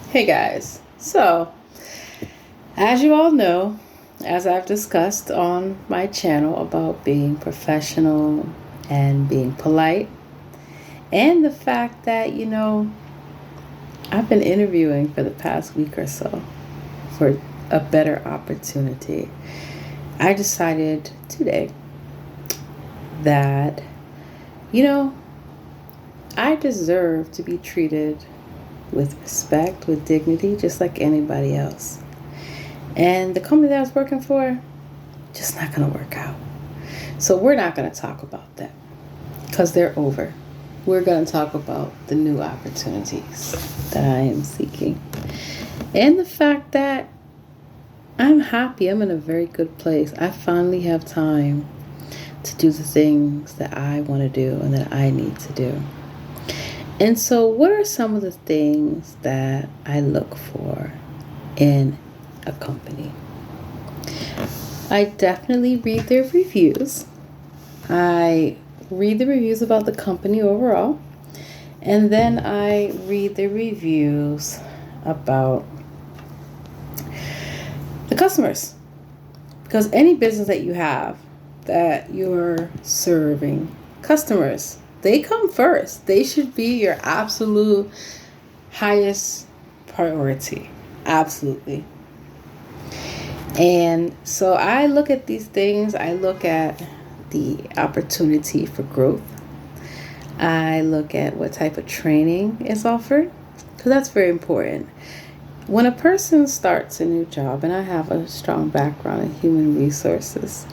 Hey guys, so as you all know, as I've discussed on my channel about being professional and being polite, and the fact that, I've been interviewing for the past week or so for a better opportunity, I decided today that, you know, I deserve to be treated with respect, with dignity, just like anybody else. And the company that I was working for, just not going to work out. So we're not going to talk about that because they're over. We're going to talk about the new opportunities that I am seeking. And the fact that I'm happy. I'm in a very good place. I finally have time to do the things that I want to do and that I need to do. And so, what are some of the things that I look for in a company? I definitely read their reviews. I read the reviews about the company overall, and then I read the reviews about the customers. Because any business that you have that you're serving customers, they come first. They should be your absolute highest priority. Absolutely. And so I look at these things. I look at the opportunity for growth. I look at what type of training is offered, because that's very important. When a person starts a new job, and I have a strong background in human resources,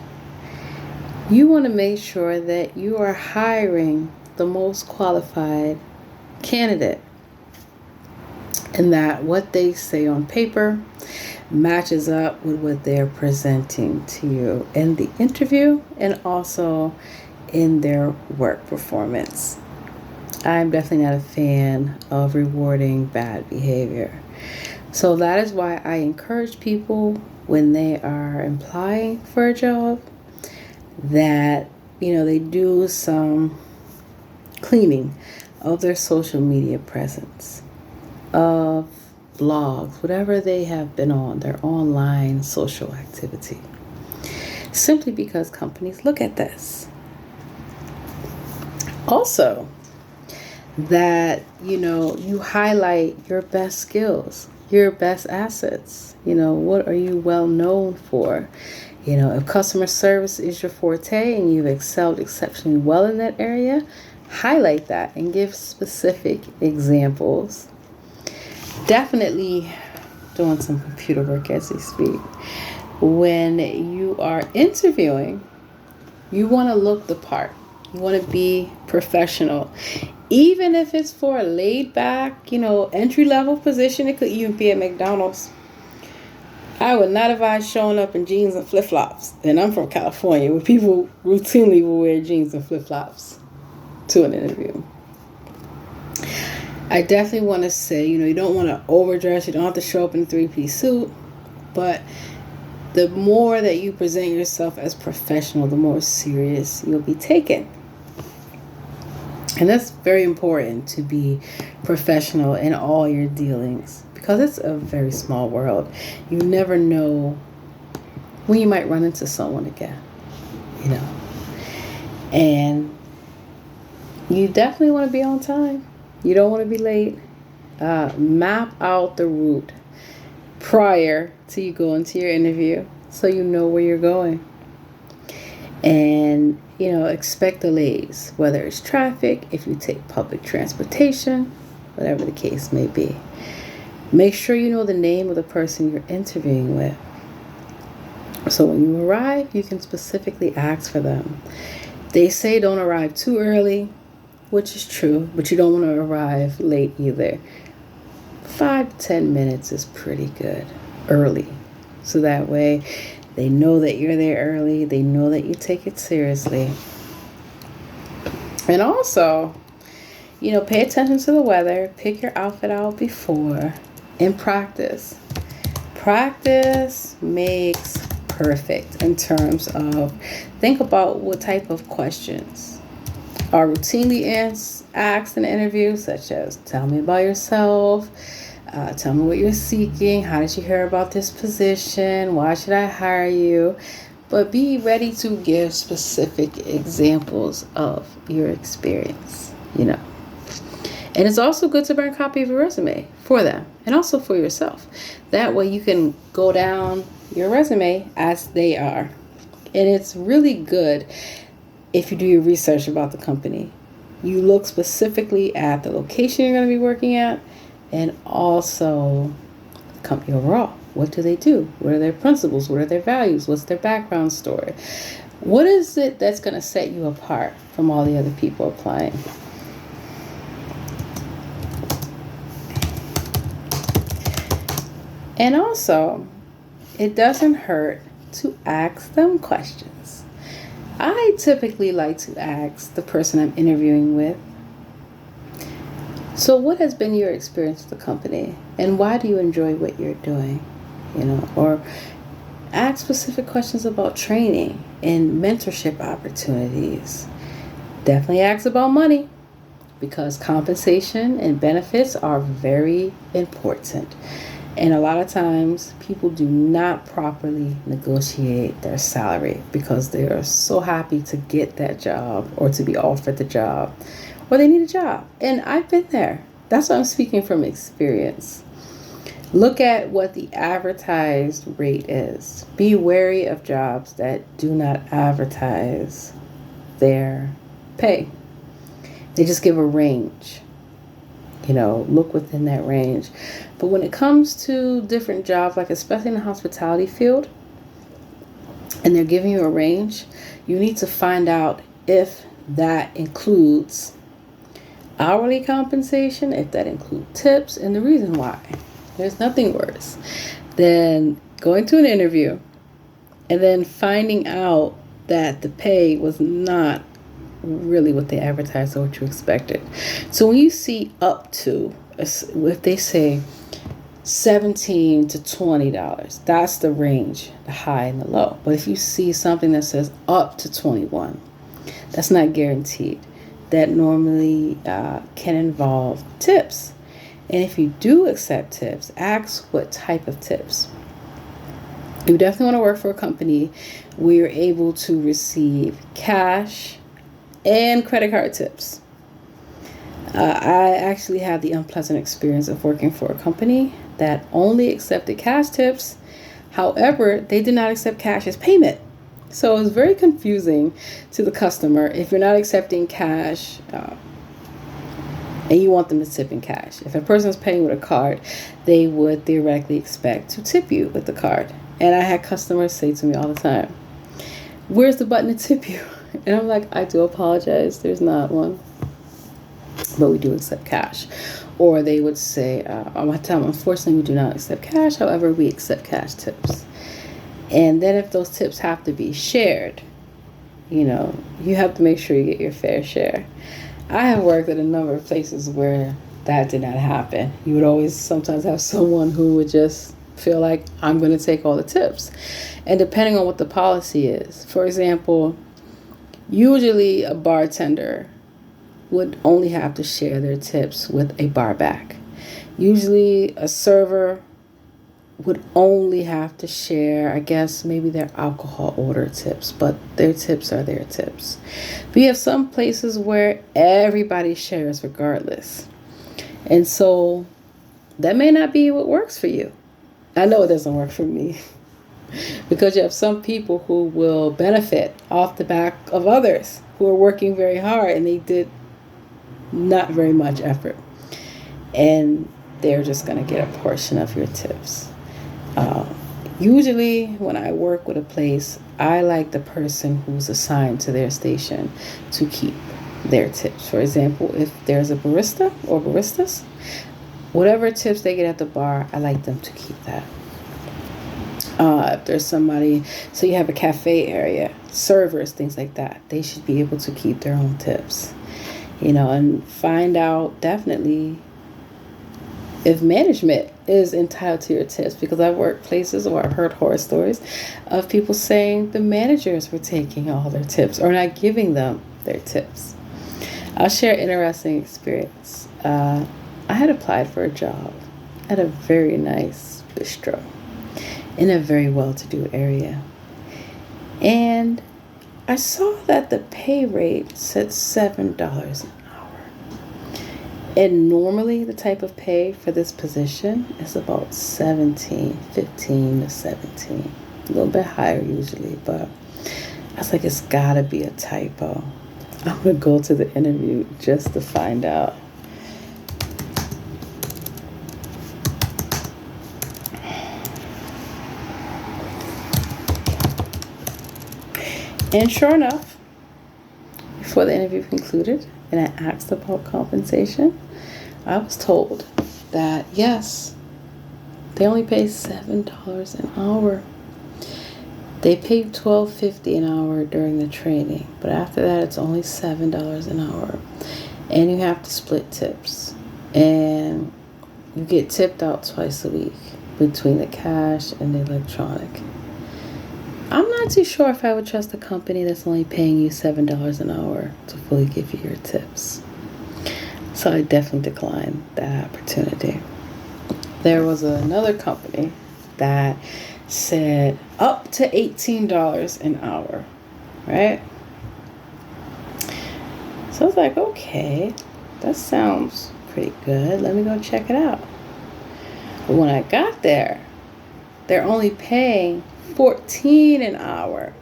you want to make sure that you are hiring the most qualified candidate, and that what they say on paper matches up with what they're presenting to you in the interview and also in their work performance. I'm definitely not a fan of rewarding bad behavior. So that is why I encourage people when they are applying for a job that, they do some cleaning of their social media presence, of blogs, whatever they have been on, their online social activity. Simply because companies look at this. Also, that, you highlight your best skills, your best assets. What are you well known for? If customer service is your forte and you've excelled exceptionally well in that area, highlight that and give specific examples. Definitely doing some computer work as we speak. When you are interviewing, you want to look the part. You want to be professional. Even if it's for a laid back, entry-level position, it could even be at McDonald's. I would not advise showing up in jeans and flip-flops. And I'm from California, where people routinely will wear jeans and flip-flops to an interview. I definitely want to say, you don't want to overdress. You don't have to show up in a three-piece suit. But the more that you present yourself as professional, the more serious you'll be taken. And that's very important, to be professional in all your dealings, because it's a very small world. You never know when you might run into someone again, And you definitely want to be on time. You don't want to be late. Map out the route prior to you going to your interview so you know where you're going. And, expect delays, whether it's traffic, if you take public transportation, whatever the case may be. Make sure you know the name of the person you're interviewing with. So when you arrive, you can specifically ask for them. They say don't arrive too early, which is true, but you don't want to arrive late either. 5 to 10 minutes is pretty good early. So that way they know that you're there early. They know that you take it seriously. And also, pay attention to the weather. Pick your outfit out before and practice. Practice makes perfect in terms of, think about what type of questions are routinely asked in an interview, such as tell me about yourself, Tell me what you're seeking. How did you hear about this position? Why should I hire you? But be ready to give specific examples of your experience, And it's also good to bring a copy of your resume for them and also for yourself. That way you can go down your resume as they are. And it's really good if you do your research about the company. You look specifically at the location you're going to be working at and also the company overall. What do they do? What are their principles? What are their values? What's their background story? What is it that's going to set you apart from all the other people applying? And also, it doesn't hurt to ask them questions. I typically like to ask the person I'm interviewing with, so what has been your experience with the company and why do you enjoy what you're doing? Or ask specific questions about training and mentorship opportunities. Definitely ask about money because compensation and benefits are very important. And a lot of times people do not properly negotiate their salary because they are so happy to get that job or to be offered the job or they need a job. And I've been there. That's why I'm speaking from experience. Look at what the advertised rate is. Be wary of jobs that do not advertise their pay. They just give a range. Look within that range. But when it comes to different jobs, like especially in the hospitality field, and they're giving you a range, you need to find out if that includes hourly compensation, if that includes tips, and the reason why. There's nothing worse than going to an interview and then finding out that the pay was not really what they advertised or what you expected. So when you see up to, if they say $17 to $20, that's the range, the high and the low. But if you see something that says up to 21, that's not guaranteed. That normally can involve tips. And if you do accept tips, ask what type of tips. You definitely want to work for a company where you're able to receive cash and credit card tips. I actually had the unpleasant experience of working for a company that only accepted cash tips. However, they did not accept cash as payment. So it was very confusing to the customer if you're not accepting cash and you want them to tip in cash. If a person's paying with a card, they would theoretically expect to tip you with the card. And I had customers say to me all the time, "Where's the button to tip you?" And I'm like, "I do apologize, there's not one. But we do accept cash." Or they would say, "Unfortunately, we do not accept cash. However, we accept cash tips." And then if those tips have to be shared, you have to make sure you get your fair share. I have worked at a number of places where that did not happen. You would always sometimes have someone who would just feel like, "I'm going to take all the tips." And depending on what the policy is, for example, usually a bartender would only have to share their tips with a bar back. Usually a server would only have to share, I guess, maybe their alcohol order tips, but their tips are their tips. We have some places where everybody shares regardless. And so that may not be what works for you. I know it doesn't work for me because you have some people who will benefit off the back of others who are working very hard and they did not very much effort. And they're just going to get a portion of your tips. Usually when I work with a place, I like the person who's assigned to their station to keep their tips. For example, if there's a barista or baristas, whatever tips they get at the bar, I like them to keep that. If there's somebody, so you have a cafe area, servers, things like that, they should be able to keep their own tips, and find out definitely if management is entitled to your tips, because I've worked places where I've heard horror stories of people saying the managers were taking all their tips or not giving them their tips. I'll share an interesting experience. I had applied for a job at a very nice bistro in a very well-to-do area. And I saw that the pay rate said $7 an hour. And normally the type of pay for this position is about 15 to 17. A little bit higher usually, but I was like, it's gotta be a typo. I'm gonna go to the interview just to find out. And sure enough, before the interview concluded and I asked about compensation, I was told that yes, they only pay $7 an hour. They pay $12.50 an hour during the training, but after that it's only $7 an hour. And you have to split tips. And you get tipped out twice a week between the cash and the electronic. I'm not too sure if I would trust a company that's only paying you $7 an hour to fully give you your tips. So I definitely declined that opportunity. There was another company that said up to $18 an hour, right? So I was like, okay, that sounds pretty good. Let me go check it out. But when I got there, they're only paying $14 an hour.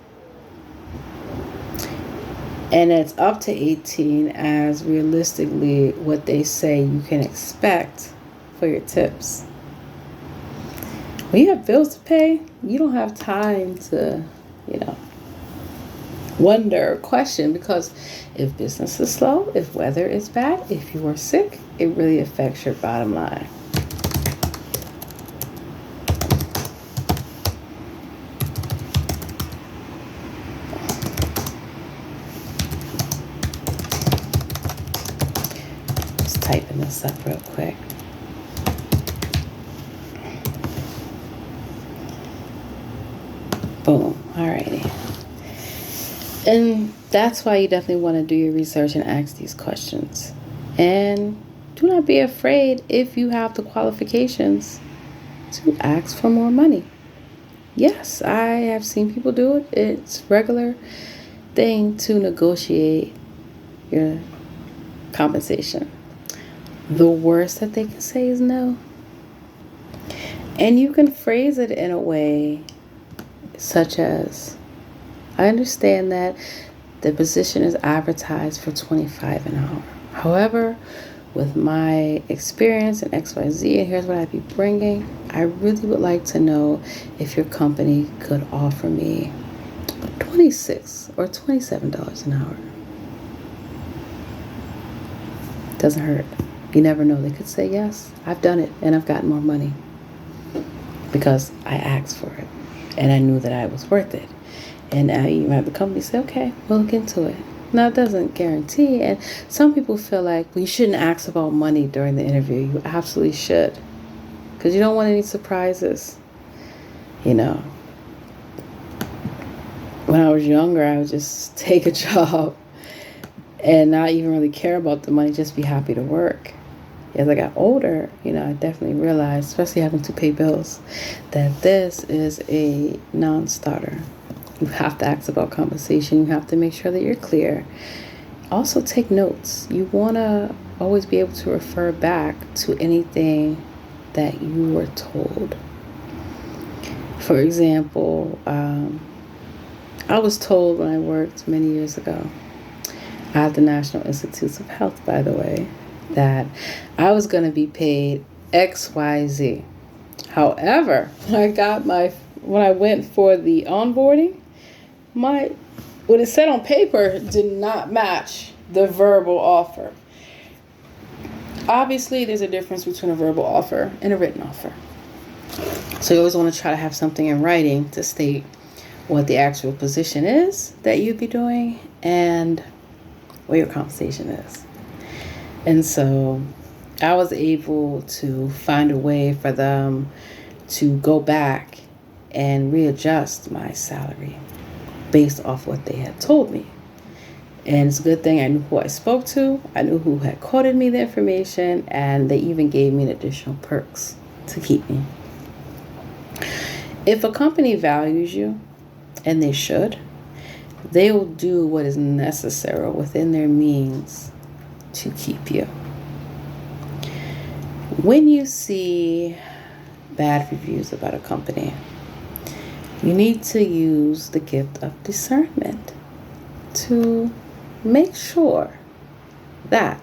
And it's up to 18 as realistically what they say you can expect for your tips. When you have bills to pay, you don't have time to, wonder or question, because if business is slow, if weather is bad, if you are sick, it really affects your bottom line. Just typing this up real quick. Boom. Alrighty. And that's why you definitely want to do your research and ask these questions. And do not be afraid, if you have the qualifications, to ask for more money. Yes, I have seen people do it. It's a regular thing to negotiate your compensation. The worst that they can say is no. And you can phrase it in a way such as, I understand that the position is advertised for $25 an hour. However, with my experience in XYZ, and here's what I'd be bringing, I really would like to know if your company could offer me $26 or $27 an hour. Doesn't hurt. You never know. They could say yes. I've done it and I've gotten more money because I asked for it and I knew that I was worth it. And I even have the company say, okay, we'll look into it. Now, it doesn't guarantee. And some people feel like we shouldn't ask about money during the interview. You absolutely should, because you don't want any surprises. When I was younger, I would just take a job and not even really care about the money, just be happy to work. As I got older, I definitely realized, especially having to pay bills, that this is a non-starter. You have to ask about compensation. You have to make sure that you're clear. Also, take notes. You want to always be able to refer back to anything that you were told. For example, I was told when I worked many years ago at the National Institutes of Health, by the way, that I was going to be paid XYZ. However, when I went for the onboarding, what it said on paper did not match the verbal offer. Obviously, there's a difference between a verbal offer and a written offer. So you always want to try to have something in writing to state what the actual position is that you'd be doing and what your compensation is. And so I was able to find a way for them to go back and readjust my salary based off what they had told me. And it's a good thing I knew who I spoke to. I knew who had quoted me the information, and they even gave me additional perks to keep me. If a company values you, and they should, they will do what is necessary within their means to keep you. When you see bad reviews about a company, you need to use the gift of discernment to make sure that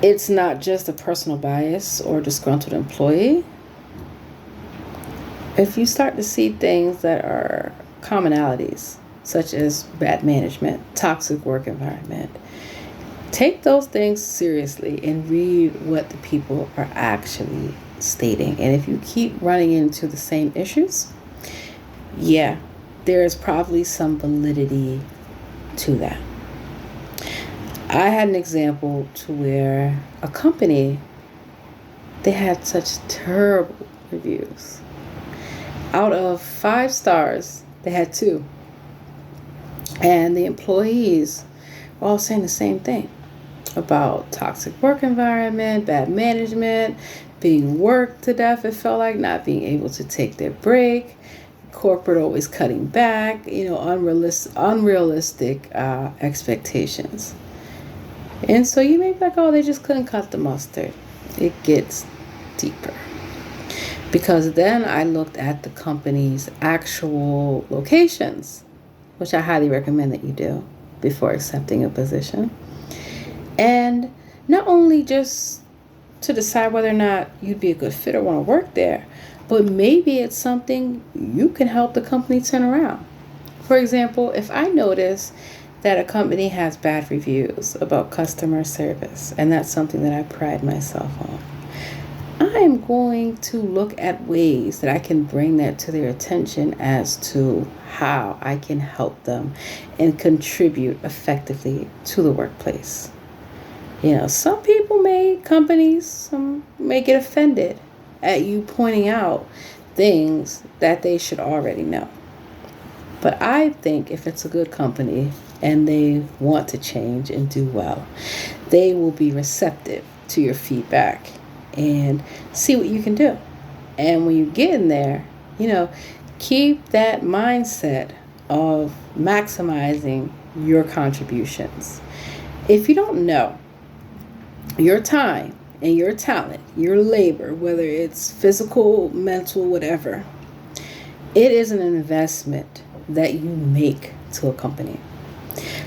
it's not just a personal bias or disgruntled employee. If you start to see things that are commonalities, such as bad management, toxic work environment, take those things seriously and read what the people are actually stating. And if you keep running into the same issues, yeah, there is probably some validity to that. I had an example to where a company, they had such terrible reviews. Out of 5 stars, they had 2. And the employees were all saying the same thing about toxic work environment, bad management, being worked to death, it felt like, not being able to take their break, corporate always cutting back, unrealistic expectations. And so you may be like, oh, they just couldn't cut the mustard. It gets deeper. Because then I looked at the company's actual locations, which I highly recommend that you do before accepting a position. And not only just to decide whether or not you'd be a good fit or want to work there, but maybe it's something you can help the company turn around. For example, if I notice that a company has bad reviews about customer service, and that's something that I pride myself on, I am going to look at ways that I can bring that to their attention as to how I can help them and contribute effectively to the workplace. Some companies, some may get offended at you pointing out things that they should already know. But I think if it's a good company and they want to change and do well, they will be receptive to your feedback and see what you can do. And when you get in there, keep that mindset of maximizing your contributions. If you don't know, your time and your talent, your labor, whether it's physical, mental, whatever, it is an investment that you make to a company.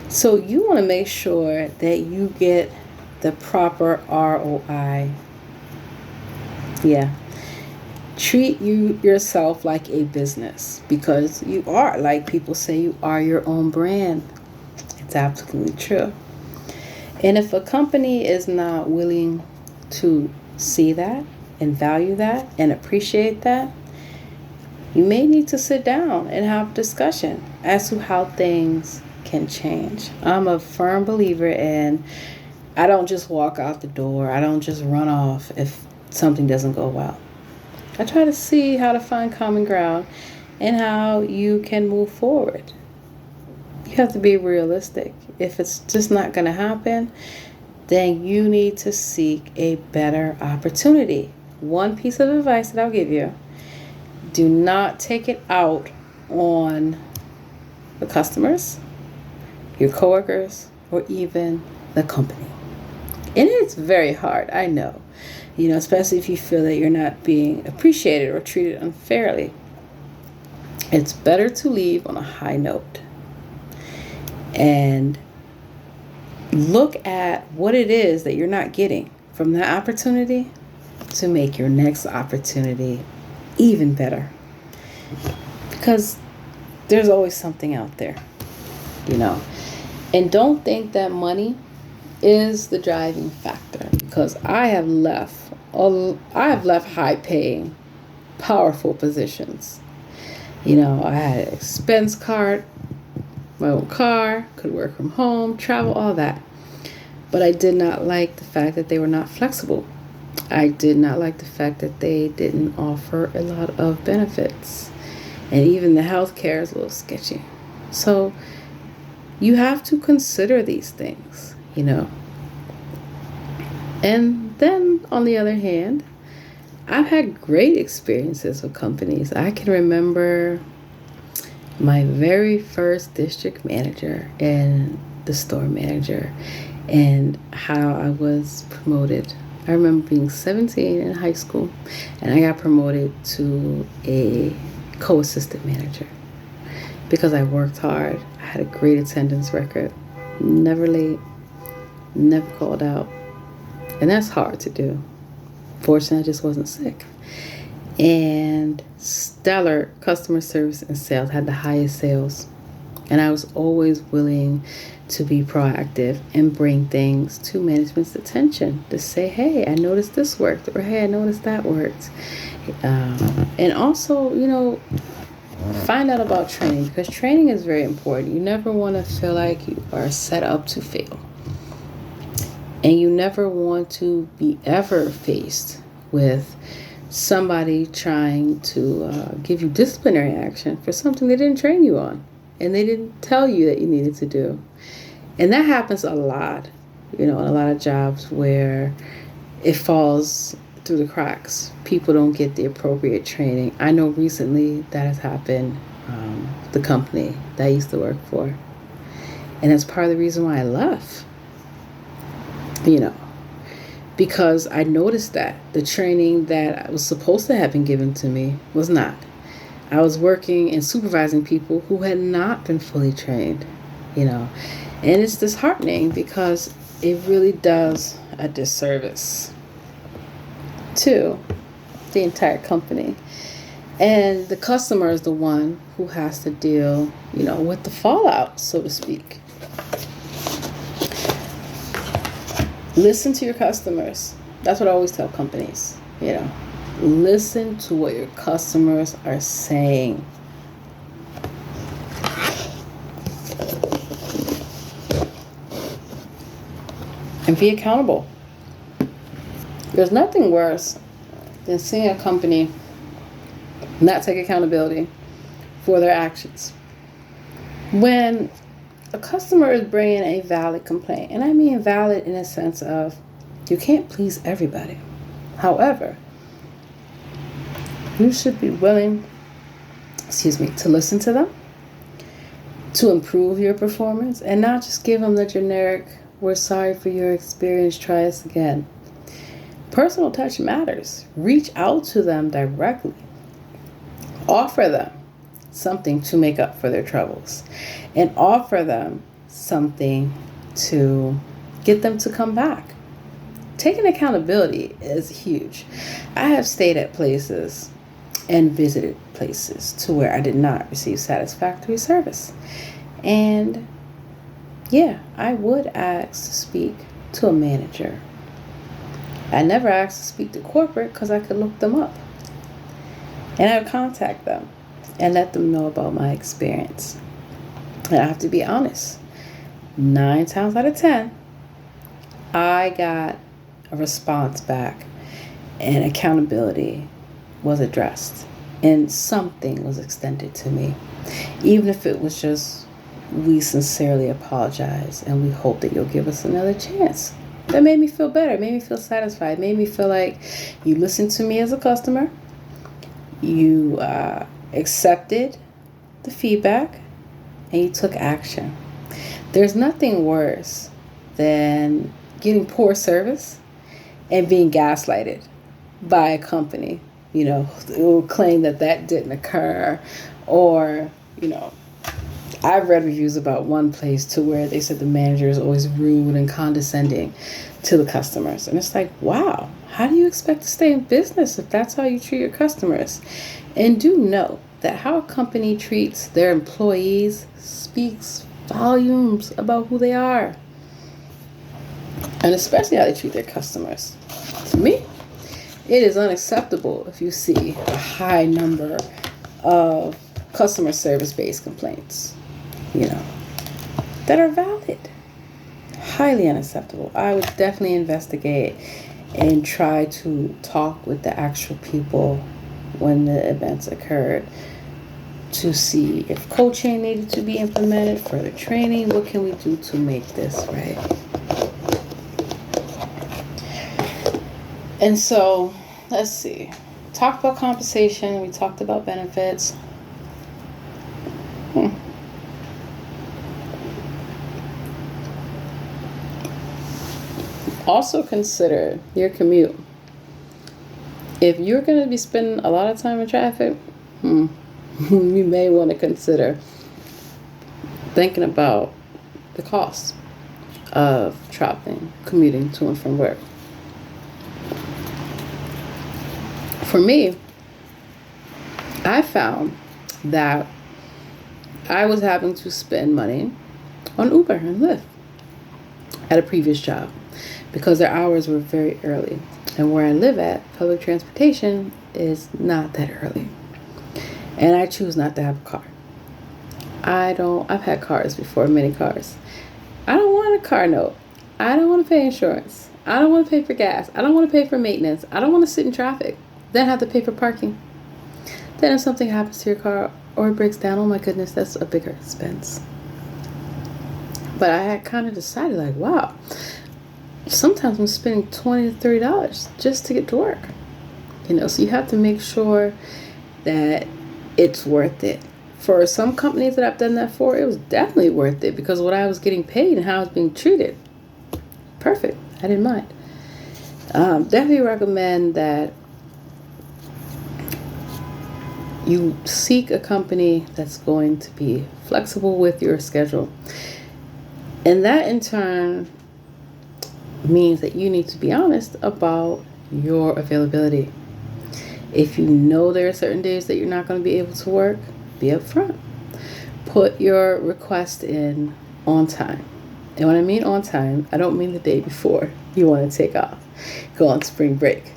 So you want to make sure that you get the proper ROI. Yeah. Treat yourself like a business, because you are, like people say, you are your own brand. It's absolutely true. And if a company is not willing to see that and value that and appreciate that, you may need to sit down and have a discussion as to how things can change. I'm a firm believer in, I don't just walk out the door. I don't just run off if something doesn't go well. I try to see how to find common ground and how you can move forward. You have to be realistic. If it's just not going to happen, then you need to seek a better opportunity. One piece of advice that I'll give you: do not take it out on the customers, your coworkers, or even the company. And it's very hard, I know. Especially if you feel that you're not being appreciated or treated unfairly. It's better to leave on a high note and look at what it is that you're not getting from that opportunity to make your next opportunity even better. Because there's always something out there, And don't think that money is the driving factor, because I have left high-paying, powerful positions. I had an expense card, my own car, could work from home, travel, all that. But I did not like the fact that they were not flexible. I did not like the fact that they didn't offer a lot of benefits. And even the healthcare is a little sketchy. So you have to consider these things, And then, on the other hand, I've had great experiences with companies. I can remember my very first district manager and the store manager and how I was promoted. I remember being 17 in high school and I got promoted to a co-assistant manager because I worked hard. I had a great attendance record, never late, never called out. And that's hard to do. Fortunately, I just wasn't sick. And stellar customer service and sales, had the highest sales. And I was always willing to be proactive and bring things to management's attention to say, hey, I noticed this worked, or hey, I noticed that worked. And also, find out about training, because training is very important. You never want to feel like you are set up to fail. And you never want to be ever faced with somebody trying to give you disciplinary action for something they didn't train you on and they didn't tell you that you needed to do. And that happens a lot, in a lot of jobs where it falls through the cracks. People don't get the appropriate training. I know recently that has happened, the company that I used to work for. And that's part of the reason why I left. Because I noticed that the training that was supposed to have been given to me was not. I was working and supervising people who had not been fully trained, and it's disheartening because it really does a disservice to the entire company. And the customer is the one who has to deal, with the fallout, so to speak. Listen to your customers. That's what I always tell companies, Listen to what your customers are saying. And be accountable. There's nothing worse than seeing a company not take accountability for their actions. When a customer is bringing a valid complaint, and I mean valid in a sense of you can't please everybody. However, you should be willing, to listen to them, to improve your performance, and not just give them the generic, we're sorry for your experience, try us again. Personal touch matters. Reach out to them directly. Offer them something to make up for their troubles, and offer them something to get them to come back. Taking accountability is huge. I have stayed at places and visited places to where I did not receive satisfactory service. And I would ask to speak to a manager. I never asked to speak to corporate because I could look them up. And I would contact them and let them know about my experience. And I have to be honest, 9 times out of 10, I got a response back and accountability was addressed and something was extended to me. Even if it was just, we sincerely apologize and we hope that you'll give us another chance. That made me feel better. It made me feel satisfied. It made me feel like you listened to me as a customer. You accepted the feedback and you took action. There's nothing worse than getting poor service and being gaslighted by a company. It will claim that didn't occur, or, I've read reviews about one place to where they said the manager is always rude and condescending to the customers. And it's like, wow, how do you expect to stay in business if that's how you treat your customers? And do know that how a company treats their employees speaks volumes about who they are. And especially how they treat their customers. To me, it is unacceptable if you see a high number of customer service-based complaints, that are valid. Highly unacceptable. I would definitely investigate and try to talk with the actual people when the events occurred to see if coaching needed to be implemented, further training, what can we do to make this right? And so let's see. Talked about compensation. We talked about benefits. Also consider your commute. If you're going to be spending a lot of time in traffic, you may want to consider thinking about the cost of traveling, commuting to and from work. For me, I found that I was having to spend money on Uber and Lyft at a previous job because their hours were very early. And where I live at, public transportation is not that early. And I choose not to have a car. I've had cars before, many cars. I don't want a car note. I don't want to pay insurance. I don't want to pay for gas. I don't want to pay for maintenance. I don't want to sit in traffic. Then have to pay for parking. Then if something happens to your car or it breaks down, oh my goodness, that's a bigger expense. But I had kind of decided, like, wow, sometimes I'm spending $20 to $30 just to get to work. So you have to make sure that it's worth it. For some companies that I've done that for, it was definitely worth it because what I was getting paid and how I was being treated, perfect. I didn't mind. Definitely recommend that you seek a company that's going to be flexible with your schedule. And that in turn means that you need to be honest about your availability. If you know there are certain days that you're not going to be able to work, be upfront. Put your request in on time. And when I mean on time, I don't mean the day before you want to take off, go on spring break.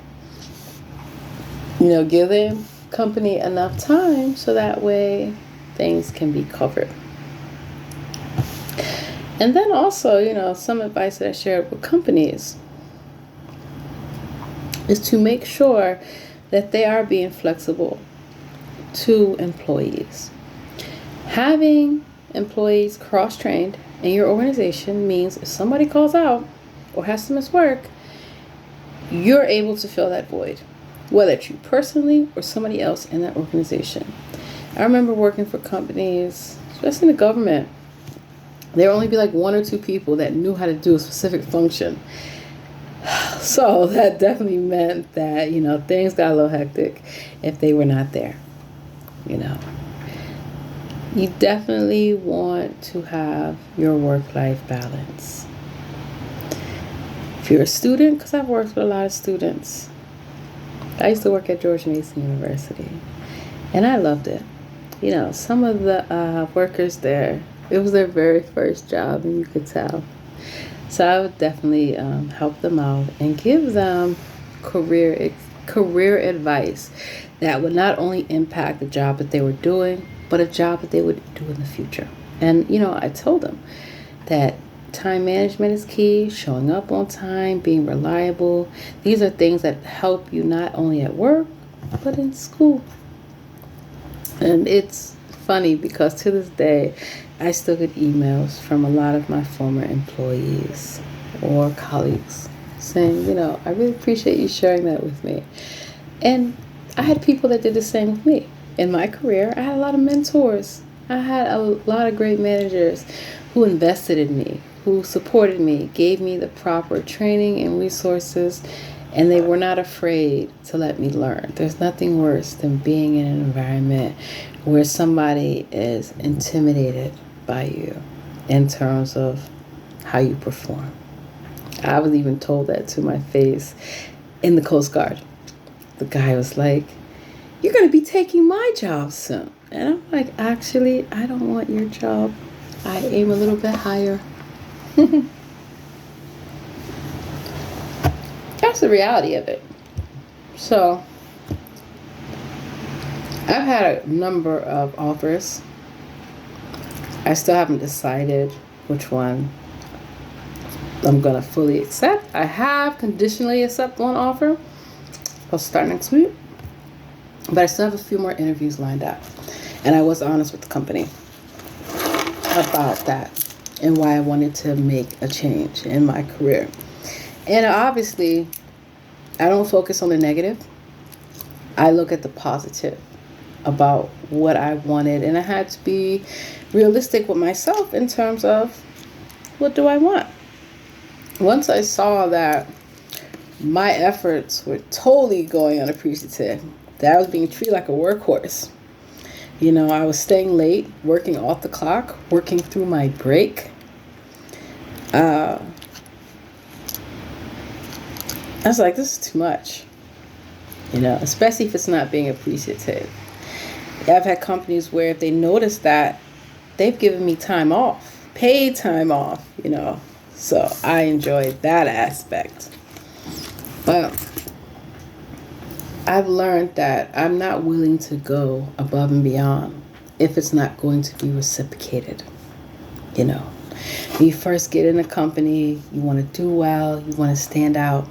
Give the company enough time so that way things can be covered. And then also, some advice that I shared with companies is to make sure that they are being flexible to employees. Having employees cross-trained in your organization means if somebody calls out or has to miss work, you're able to fill that void, whether it's you personally or somebody else in that organization. I remember working for companies, especially in the government, there would only be like one or two people that knew how to do a specific function. So that definitely meant that, things got a little hectic if they were not there. You definitely want to have your work-life balance. If you're a student, because I've worked with a lot of students. I used to work at George Mason University, and I loved it. Some of the workers there, it was their very first job, and you could tell. So I would definitely help them out and give them career advice that would not only impact the job that they were doing, but a job that they would do in the future. And, I told them that time management is key, showing up on time, being reliable. These are things that help you not only at work, but in school. And it's funny because to this day, I still get emails from a lot of my former employees or colleagues saying, I really appreciate you sharing that with me. And I had people that did the same with me. In my career, I had a lot of mentors. I had a lot of great managers who invested in me, who supported me, gave me the proper training and resources, and they were not afraid to let me learn. There's nothing worse than being in an environment where somebody is intimidated by you in terms of how you perform. I was even told that to my face in the Coast Guard. The guy was like, "You're going to be taking my job soon." And I'm like, actually, I don't want your job. I aim a little bit higher. That's the reality of it. So, I've had a number of offers. I still haven't decided which one I'm going to fully accept. I have conditionally accepted one offer. I'll start next week. But I still have a few more interviews lined up. And I was honest with the company about that and why I wanted to make a change in my career. And obviously, I don't focus on the negative. I look at the positive about what I wanted, and I had to be realistic with myself in terms of what do I want. Once I saw that my efforts were totally going unappreciated, that I was being treated like a workhorse. I was staying late, working off the clock, working through my break. I was like, this is too much, especially if it's not being appreciated. I've had companies where if they notice that, they've given me time off, paid time off, So I enjoyed that aspect. But I've learned that I'm not willing to go above and beyond if it's not going to be reciprocated. When you first get in a company, you want to do well, you want to stand out.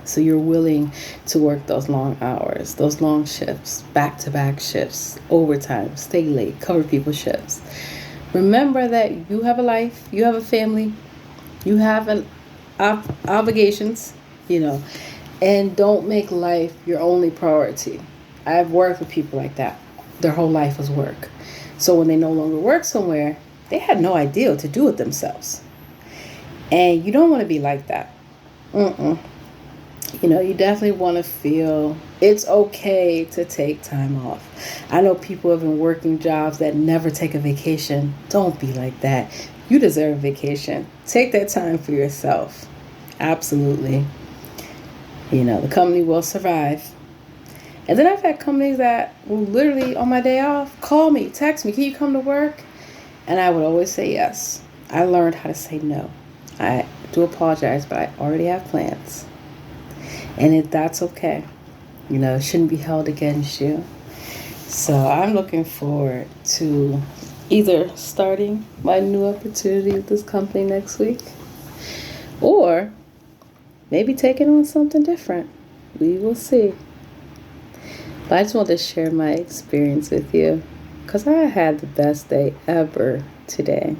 So you're willing to work those long hours, those long shifts, back-to-back shifts, overtime, stay late, cover people's shifts. Remember that you have a life, you have a family, you have obligations, and don't make life your only priority. I've worked with people like that. Their whole life was work. So when they no longer work somewhere, they had no idea what to do with themselves. And you don't want to be like that. You definitely want to feel it's okay to take time off. I know people have been working jobs that never take a vacation. Don't be like that. You deserve a vacation. Take that time for yourself. Absolutely. The company will survive. And then I've had companies that will literally, on my day off, call me, text me, can you come to work? And I would always say yes. I learned how to say no. I do apologize, but I already have plans. And that's okay. It shouldn't be held against you. So I'm looking forward to either starting my new opportunity with this company next week or maybe taking on something different. We will see. But I just wanted to share my experience with you because I had the best day ever today.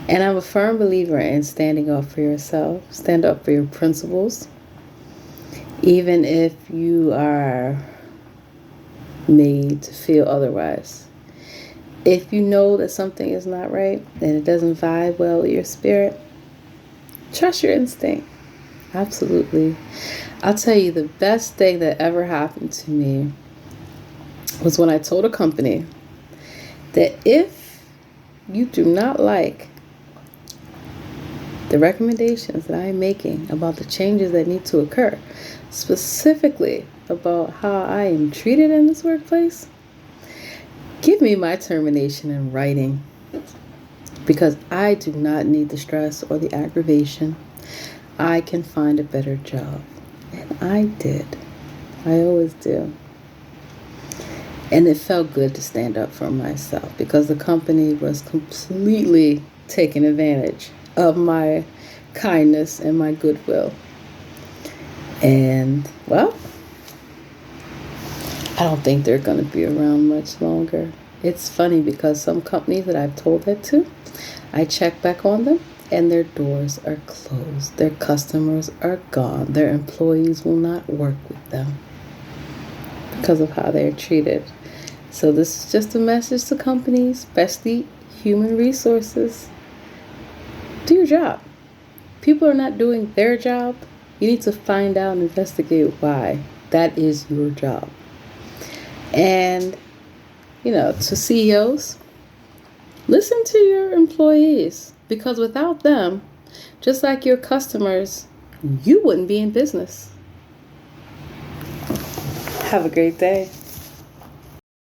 And I'm a firm believer in standing up for yourself, stand up for your principles, even if you are made to feel otherwise. If you know that something is not right and it doesn't vibe well with your spirit, trust your instinct. Absolutely. I'll tell you, the best thing that ever happened to me was when I told a company that if you do not like the recommendations that I'm making about the changes that need to occur, specifically about how I am treated in this workplace, give me my termination in writing, because I do not need the stress or the aggravation. I can find a better job. And I did. I always do. And it felt good to stand up for myself because the company was completely taking advantage of my kindness and my goodwill. And, well, I don't think they're going to be around much longer. It's funny because some companies that I've told that to, I check back on them and their doors are closed. Their customers are gone. Their employees will not work with them because of how they're treated. So this is just a message to companies, especially human resources. Do your job. People are not doing their job. You need to find out and investigate why. That is your job. And, to CEOs, listen to your employees, because without them, just like your customers, you wouldn't be in business. Have a great day.